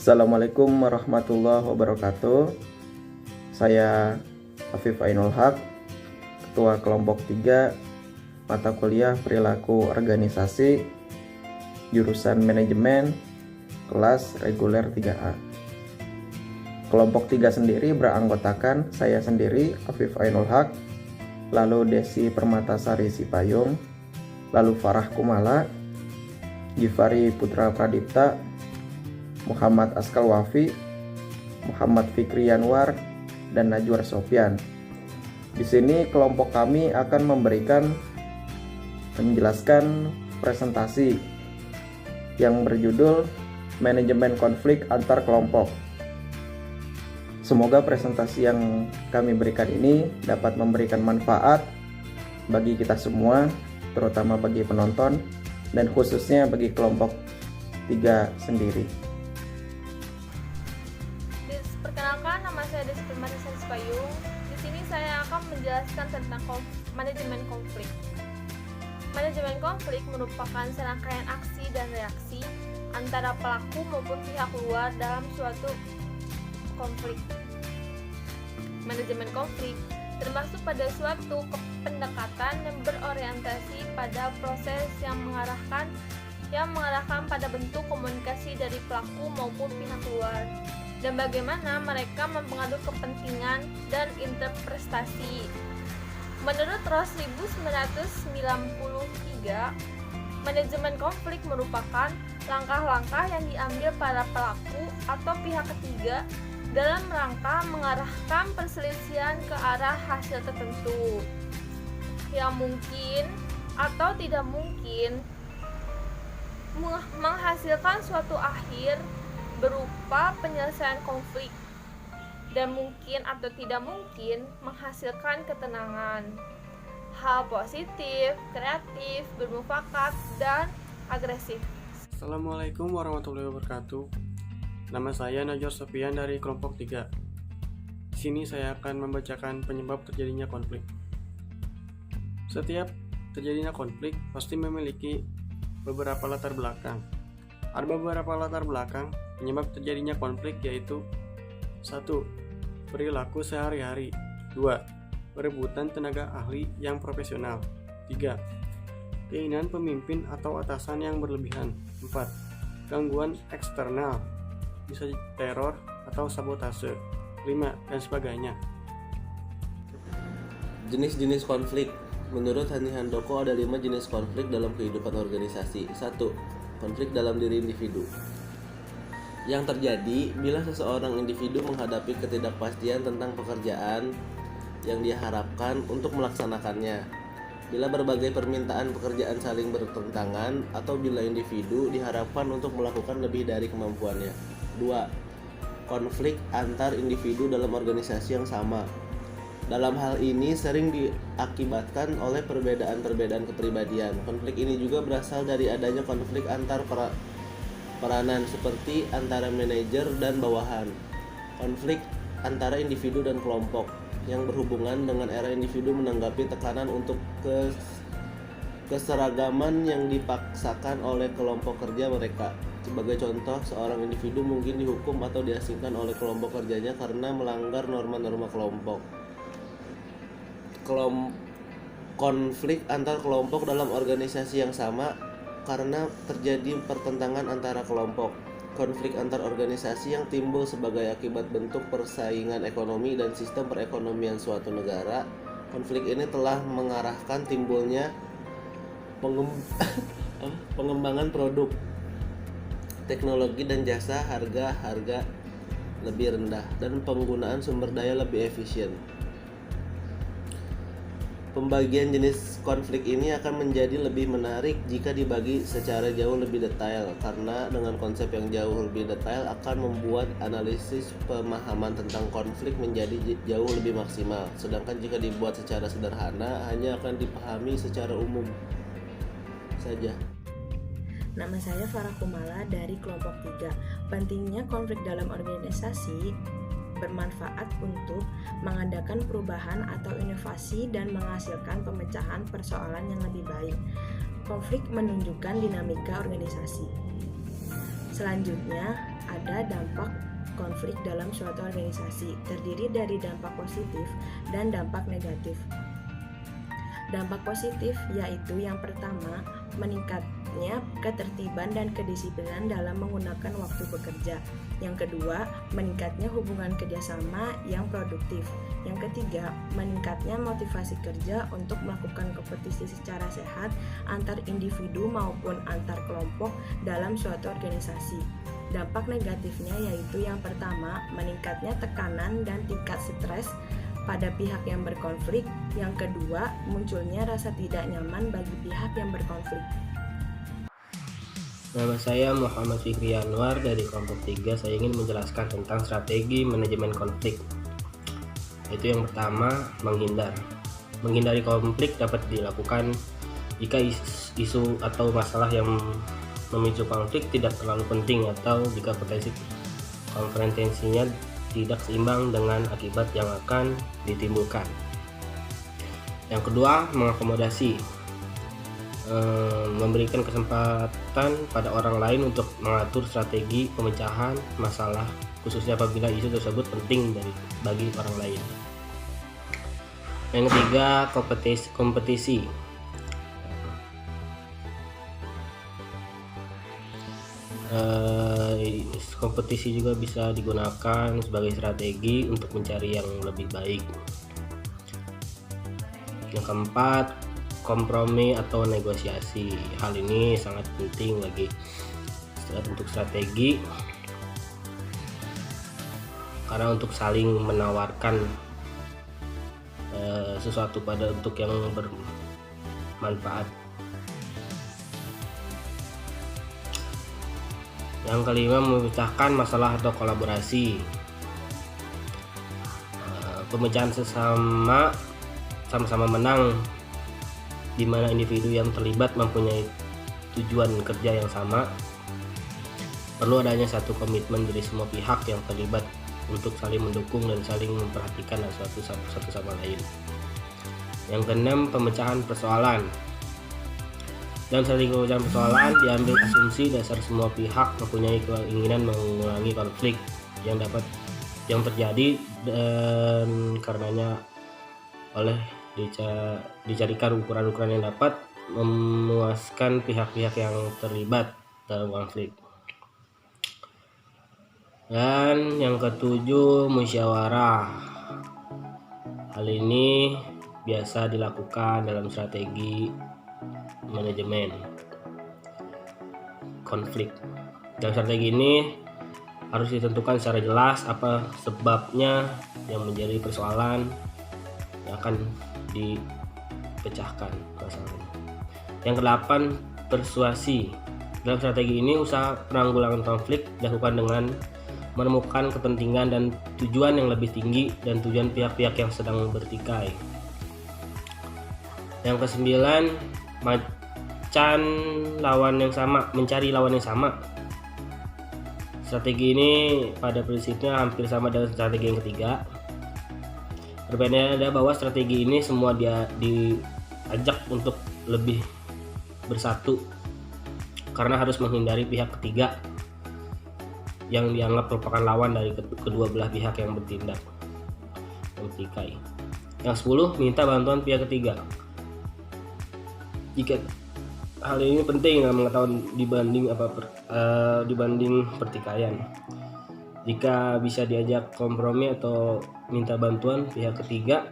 Assalamualaikum warahmatullahi wabarakatuh. Saya Afif Ainul Haq, Ketua Kelompok 3 Mata Kuliah Perilaku Organisasi, Jurusan Manajemen, Kelas Reguler 3A. Kelompok 3 sendiri beranggotakan saya sendiri, Afif Ainul Haq, lalu Desi Permatasari Sipayung, lalu Farah Kumala, Gifari Putra Pradipta, Muhammad Askal Wafi, Muhammad Fikri Yanwar, dan Najwar Sofyan. Di sini kelompok kami akan menjelaskan presentasi yang berjudul Manajemen Konflik Antar Kelompok. Semoga presentasi yang kami berikan ini dapat memberikan manfaat bagi kita semua, terutama bagi penonton dan khususnya bagi kelompok 3 sendiri. Perkenalkan, nama saya Desi Permatasari Sipayung. Di sini saya akan menjelaskan tentang manajemen konflik. Manajemen konflik merupakan serangkaian aksi dan reaksi antara pelaku maupun pihak luar dalam suatu konflik. Manajemen konflik termasuk pada suatu pendekatan yang berorientasi pada proses yang mengarahkan pada bentuk komunikasi dari pelaku maupun pihak luar, dan bagaimana mereka mempengaruhi kepentingan dan interpretasi. Menurut Ross 1993, manajemen konflik merupakan langkah-langkah yang diambil para pelaku atau pihak ketiga dalam rangka mengarahkan perselisihan ke arah hasil tertentu yang mungkin atau tidak mungkin menghasilkan suatu akhir berupa penyelesaian konflik, dan mungkin atau tidak mungkin menghasilkan ketenangan, hal positif, kreatif, bermufakat, dan agresif. Assalamualaikum warahmatullahi wabarakatuh. Nama saya Najwar Sofyan dari kelompok 3. Di sini saya akan membacakan penyebab terjadinya konflik. Setiap terjadinya konflik pasti memiliki beberapa latar belakang. Ada beberapa latar belakang penyebab terjadinya konflik, yaitu 1. Perilaku sehari-hari. 2. Perebutan tenaga ahli yang profesional. 3. Keinginan pemimpin atau atasan yang berlebihan. 4. Gangguan eksternal, bisa teror atau sabotase. 5. Dan sebagainya. Jenis-jenis konflik. Menurut Hani Handoko ada 5 jenis konflik dalam kehidupan organisasi. 1. Konflik dalam diri individu. Yang terjadi bila seseorang individu menghadapi ketidakpastian tentang pekerjaan yang dia harapkan untuk melaksanakannya. Bila berbagai permintaan pekerjaan saling bertentangan, atau bila individu diharapkan untuk melakukan lebih dari kemampuannya. 2. Konflik antar individu dalam organisasi yang sama. Dalam hal ini sering diakibatkan oleh perbedaan-perbedaan kepribadian. Konflik ini juga berasal dari adanya konflik antar peranan seperti antara manajer dan bawahan. Konflik antara individu dan kelompok yang berhubungan dengan era individu menanggapi tekanan untuk keseragaman yang dipaksakan oleh kelompok kerja mereka. Sebagai contoh, seorang individu mungkin dihukum atau diasingkan oleh kelompok kerjanya karena melanggar norma-norma kelompok. Konflik antar kelompok dalam organisasi yang sama karena terjadi pertentangan antara kelompok. Konflik antar organisasi yang timbul sebagai akibat bentuk persaingan ekonomi dan sistem perekonomian suatu negara. Konflik ini telah mengarahkan timbulnya pengembangan produk, teknologi dan jasa harga lebih rendah, dan penggunaan sumber daya lebih efisien. Pembagian jenis konflik ini akan menjadi lebih menarik jika dibagi secara jauh lebih detail, karena dengan konsep yang jauh lebih detail akan membuat analisis pemahaman tentang konflik menjadi jauh lebih maksimal. Sedangkan jika dibuat secara sederhana, hanya akan dipahami secara umum saja. Nama saya Farah Kumala dari kelompok 3. Pentingnya konflik dalam organisasi bermanfaat untuk mengadakan perubahan atau inovasi dan menghasilkan pemecahan persoalan yang lebih baik. Konflik menunjukkan dinamika organisasi. Selanjutnya, ada dampak konflik dalam suatu organisasi, terdiri dari dampak positif dan dampak negatif. Dampak positif yaitu yang pertama, meningkatnya ketertiban dan kedisiplinan dalam menggunakan waktu bekerja. Yang kedua, meningkatnya hubungan kerjasama yang produktif. Yang ketiga, meningkatnya motivasi kerja untuk melakukan kompetisi secara sehat antar individu maupun antar kelompok dalam suatu organisasi. Dampak negatifnya yaitu yang pertama, meningkatnya tekanan dan tingkat stres pada pihak yang berkonflik. Yang kedua, munculnya rasa tidak nyaman bagi pihak yang berkonflik. Nama saya Muhammad Fikri Anwar dari kelompok 3. Saya ingin menjelaskan tentang strategi manajemen konflik. Itu yang pertama, menghindar. Menghindari konflik dapat dilakukan jika isu atau masalah yang memicu konflik tidak terlalu penting atau jika potensi konfrontasinya tidak seimbang dengan akibat yang akan ditimbulkan. Yang kedua, mengakomodasi. Memberikan kesempatan pada orang lain untuk mengatur strategi pemecahan masalah, khususnya apabila isu tersebut penting bagi orang lain. Yang ketiga, kompetisi. Kompetisi juga bisa digunakan sebagai strategi untuk mencari yang lebih baik. Yang keempat, kompromi atau negosiasi. Hal ini sangat penting untuk strategi, karena untuk saling menawarkan sesuatu untuk yang bermanfaat. Yang kelima, memecahkan masalah atau kolaborasi. Pemecahan sama-sama menang, di mana individu yang terlibat mempunyai tujuan kerja yang sama. Perlu adanya satu komitmen dari semua pihak yang terlibat untuk saling mendukung dan saling memperhatikan satu sama lain. Yang keenam, pemecahan persoalan. Dalam strategi pemecahan persoalan diambil asumsi dasar semua pihak mempunyai keinginan mengurangi konflik yang terjadi, dan karenanya dicarikan ukuran-ukuran yang dapat memuaskan pihak-pihak yang terlibat dalam konflik. Dan yang ketujuh, musyawarah. Hal ini biasa dilakukan dalam strategi manajemen konflik. Dalam strategi ini harus ditentukan secara jelas apa sebabnya yang menjadi persoalan yang akan dipecahkan masalahnya. Yang kedelapan, persuasi. Dalam strategi ini usaha penanggulangan konflik dilakukan dengan menemukan kepentingan dan tujuan yang lebih tinggi dan tujuan pihak-pihak yang sedang bertikai. Yang kesembilan, mencari lawan yang sama. Strategi ini pada prinsipnya hampir sama dengan strategi yang ketiga. Perbedaannya adalah bahwa strategi ini semua diajak untuk lebih bersatu, karena harus menghindari pihak ketiga yang dianggap merupakan lawan dari kedua belah pihak yang bertindak, yang bertikai. Yang 10, minta bantuan pihak ketiga. Jika hal ini penting mengetahui dibanding pertikaian. Jika bisa diajak kompromi atau minta bantuan pihak ketiga,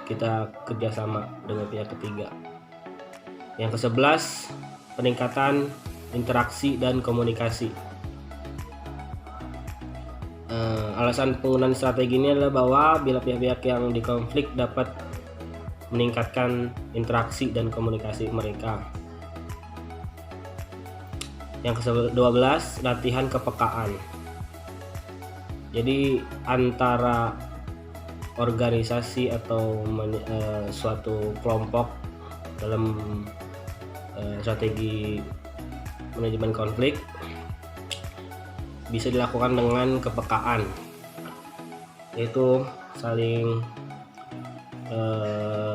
kita kerjasama dengan pihak ketiga. Yang ke-11, peningkatan interaksi dan komunikasi. Alasan penggunaan strategi ini adalah bahwa bila pihak-pihak yang dikonflik dapat meningkatkan interaksi dan komunikasi mereka. Yang ke-12, latihan kepekaan. Jadi antara organisasi atau suatu kelompok dalam strategi manajemen konflik bisa dilakukan dengan kepekaan, yaitu saling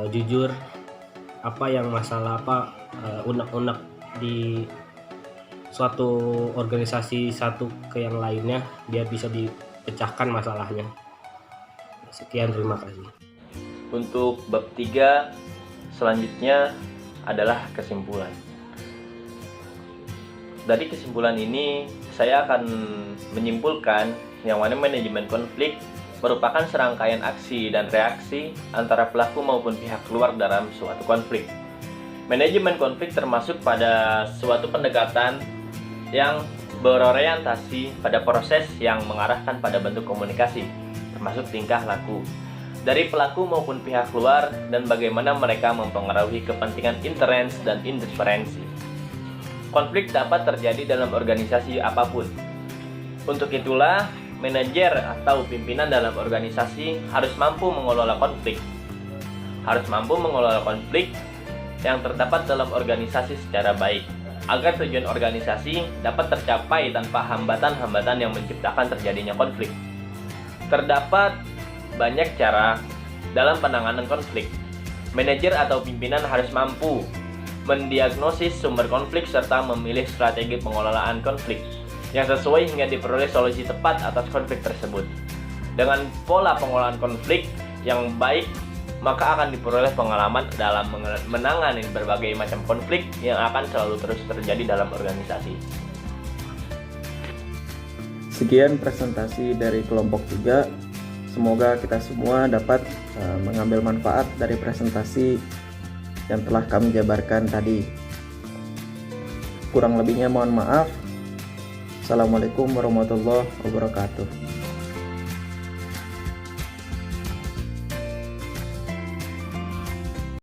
jujur apa yang masalah, unek-unek di suatu organisasi satu ke yang lainnya biar bisa dipecahkan masalahnya. Sekian, terima kasih. Untuk bab 3 selanjutnya adalah kesimpulan. Dari kesimpulan ini saya akan menyimpulkan yang mana manajemen konflik merupakan serangkaian aksi dan reaksi antara pelaku maupun pihak luar dalam suatu konflik. Manajemen konflik termasuk pada suatu pendekatan yang berorientasi pada proses yang mengarahkan pada bentuk komunikasi, termasuk tingkah laku dari pelaku maupun pihak luar dan bagaimana mereka mempengaruhi kepentingan interens dan interferensi. Konflik dapat terjadi dalam organisasi apapun. Untuk itulah, manajer atau pimpinan dalam organisasi harus mampu mengelola konflik. Harus mampu mengelola konflik yang terdapat dalam organisasi secara baik, agar tujuan organisasi dapat tercapai tanpa hambatan-hambatan yang menciptakan terjadinya konflik. Terdapat banyak cara dalam penanganan konflik. Manajer atau pimpinan harus mampu mendiagnosis sumber konflik serta memilih strategi pengelolaan konflik yang sesuai hingga diperoleh solusi tepat atas konflik tersebut. Dengan pola pengelolaan konflik yang baik, maka akan diperoleh pengalaman dalam menangani berbagai macam konflik yang akan selalu terus terjadi dalam organisasi. Sekian presentasi dari kelompok 3. Semoga kita semua dapat mengambil manfaat dari presentasi yang telah kami jabarkan tadi. Kurang lebihnya mohon maaf. Assalamualaikum warahmatullahi wabarakatuh.